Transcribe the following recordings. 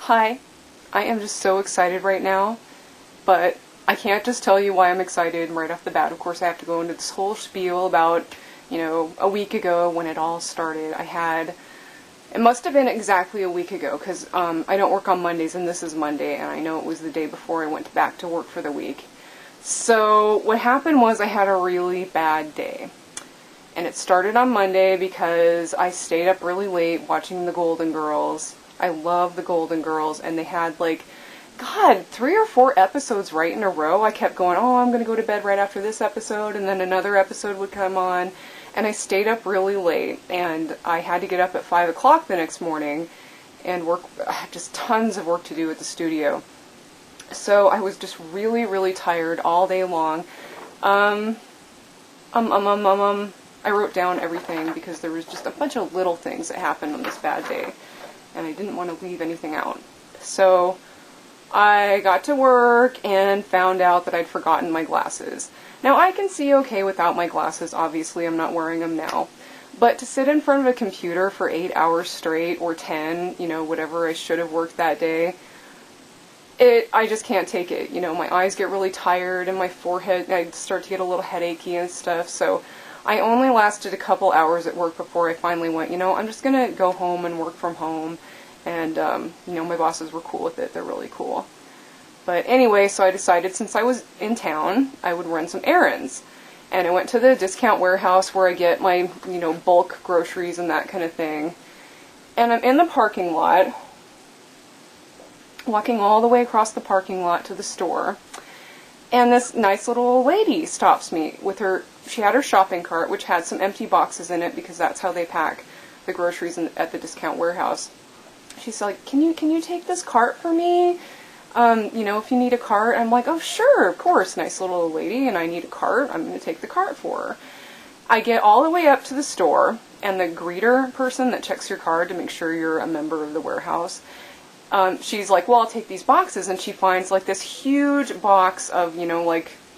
Hi, I am just so excited right now, but I can't just tell you why I'm excited right off the bat. Of course, I have to go into this whole spiel about, a week ago when it all started. It must have been exactly a week ago, because I don't work on Mondays, and this is Monday, and I know it was the day before I went back to work for the week. So, what happened was I had a really bad day. And it started on Monday because I stayed up really late watching the Golden Girls. I love the Golden Girls, and they had 3 or 4 episodes right in a row. I kept going, I'm going to go to bed right after this episode, and then another episode would come on, and I stayed up really late, and I had to get up at 5 o'clock the next morning and work, just tons of work to do at the studio. So I was just really, really tired all day long. I wrote down everything because there was just a bunch of little things that happened on this bad day, and I didn't want to leave anything out. So I got to work and found out that I'd forgotten my glasses. Now I can see okay without my glasses, obviously I'm not wearing them now, but to sit in front of a computer for 8 hours straight, or 10, whatever I should have worked that day, I just can't take it. My eyes get really tired and my forehead, I start to get a little headachy and stuff, so I only lasted a couple hours at work before I finally went, I'm just going to go home and work from home. And, my bosses were cool with it. They're really cool. But anyway, so I decided since I was in town, I would run some errands. And I went to the discount warehouse where I get my, bulk groceries and that kind of thing. And I'm in the parking lot, walking all the way across the parking lot to the store. And this nice little lady stops me with she had her shopping cart, which had some empty boxes in it because that's how they pack the groceries at the discount warehouse. She's like, can you take this cart for me? If you need a cart. I'm like, oh, sure, of course, nice little lady, and I need a cart. I'm going to take the cart for her. I get all the way up to the store, and the greeter person that checks your card to make sure you're a member of the warehouse, she's like, well, I'll take these boxes, and she finds, this huge box of,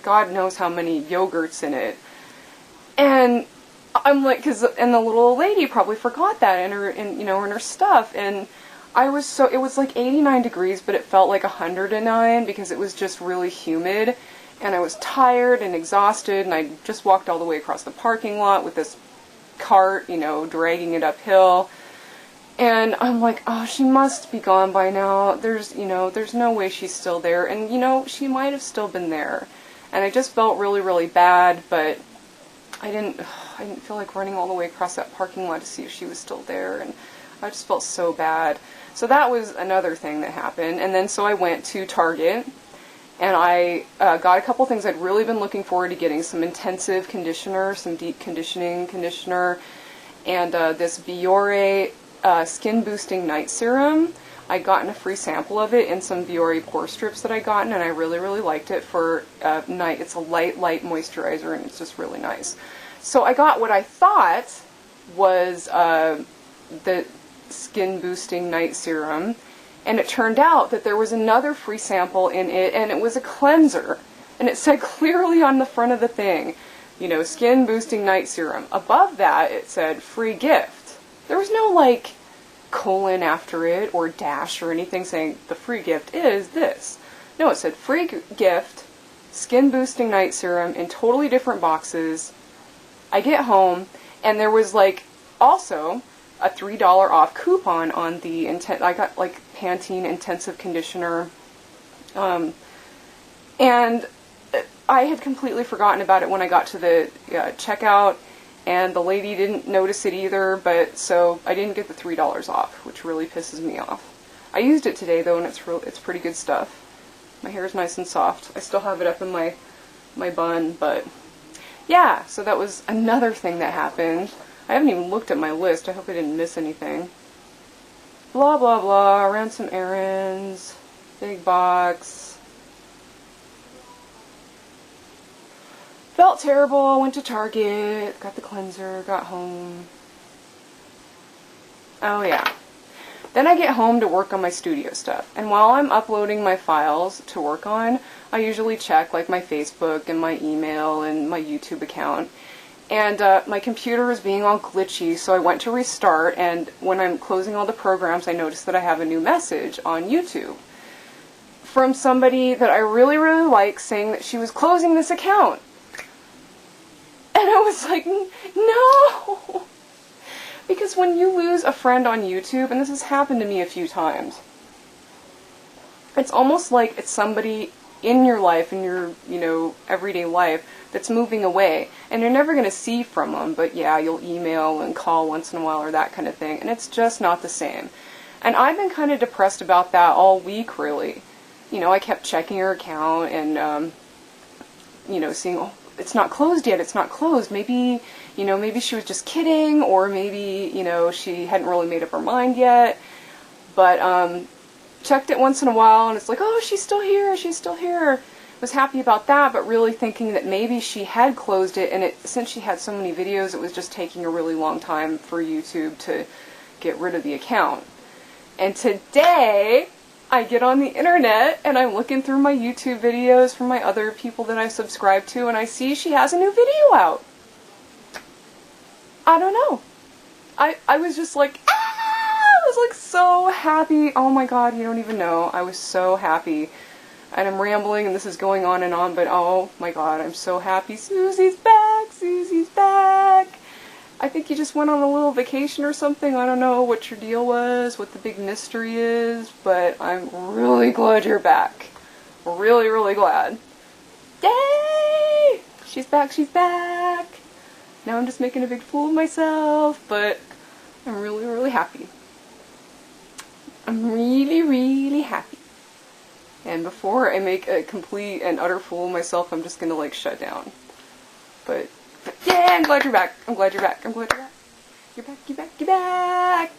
God knows how many yogurts in it. And I'm like, and the little lady probably forgot that in her stuff, and it was 89 degrees, but it felt like 109 because it was just really humid, and I was tired and exhausted, and I just walked all the way across the parking lot with this cart, dragging it uphill, and I'm like, oh, she must be gone by now. There's no way she's still there, and she might have still been there, and I just felt really, really bad, but I didn't feel like running all the way across that parking lot to see if she was still there, and I just felt so bad. So that was another thing that happened. And then so I went to Target, and I got a couple things I'd really been looking forward to getting: some intensive conditioner, some deep conditioning conditioner, and this Biore skin boosting night serum. I'd gotten a free sample of it in some Biore pore strips that I'd gotten, and I really, really liked it for night. It's a light moisturizer, and it's just really nice. So I got what I thought was the skin boosting night serum, and it turned out that there was another free sample in it, and it was a cleanser, and it said clearly on the front of the thing, skin boosting night serum. Above that it said free gift. There was no colon after it or dash or anything saying the free gift is this. No, it said free gift, skin boosting night serum in totally different boxes. I get home, and there was also a $3 off coupon on the I got Pantene intensive conditioner, and I had completely forgotten about it when I got to the checkout, and the lady didn't notice it either, so I didn't get the $3 off, which really pisses me off. I used it today though, and it's pretty good stuff. My hair is nice and soft. I still have it up in my bun, but yeah, so that was another thing that happened. I haven't even looked at my list. I hope I didn't miss anything. Blah, blah, blah. Ran some errands. Big box. Felt terrible. Went to Target. Got the cleanser. Got home. Oh, yeah. Then I get home to work on my studio stuff. And while I'm uploading my files to work on, I usually check my Facebook and my email and my YouTube account. And my computer was being all glitchy, so I went to restart, and when I'm closing all the programs, I noticed that I have a new message on YouTube from somebody that I really, really like, saying that she was closing this account. And I was like, no! Because when you lose a friend on YouTube, and this has happened to me a few times, it's almost like it's somebody in your life, in your, everyday life, that's moving away, and you're never going to see from them, but yeah, you'll email and call once in a while or that kind of thing, and it's just not the same. And I've been kind of depressed about that all week, really. I kept checking her account and, seeing, oh, it's not closed yet, it's not closed. Maybe, maybe she was just kidding, or maybe, she hadn't really made up her mind yet. But, checked it once in a while, and it's like, oh, she's still here, she's still here. Was happy about that, but really thinking that maybe she had closed it, and since she had so many videos, it was just taking a really long time for YouTube to get rid of the account. And today, I get on the internet, and I'm looking through my YouTube videos from my other people that I subscribe to, and I see she has a new video out. I don't know. I was just like, I was like so happy. Oh my god, you don't even know. I was so happy. And I'm rambling, and this is going on, but oh my god, I'm so happy. Susie's back! Susie's back! I think you just went on a little vacation or something. I don't know what your deal was, what the big mystery is, but I'm really glad you're back. Really, really glad. Yay! She's back, she's back! Now I'm just making a big fool of myself, but I'm really, really happy. I'm really, really happy. And before I make a complete and utter fool of myself, I'm just gonna shut down. But yeah, I'm glad you're back. I'm glad you're back. I'm glad you're back. You're back, you're back, you're back!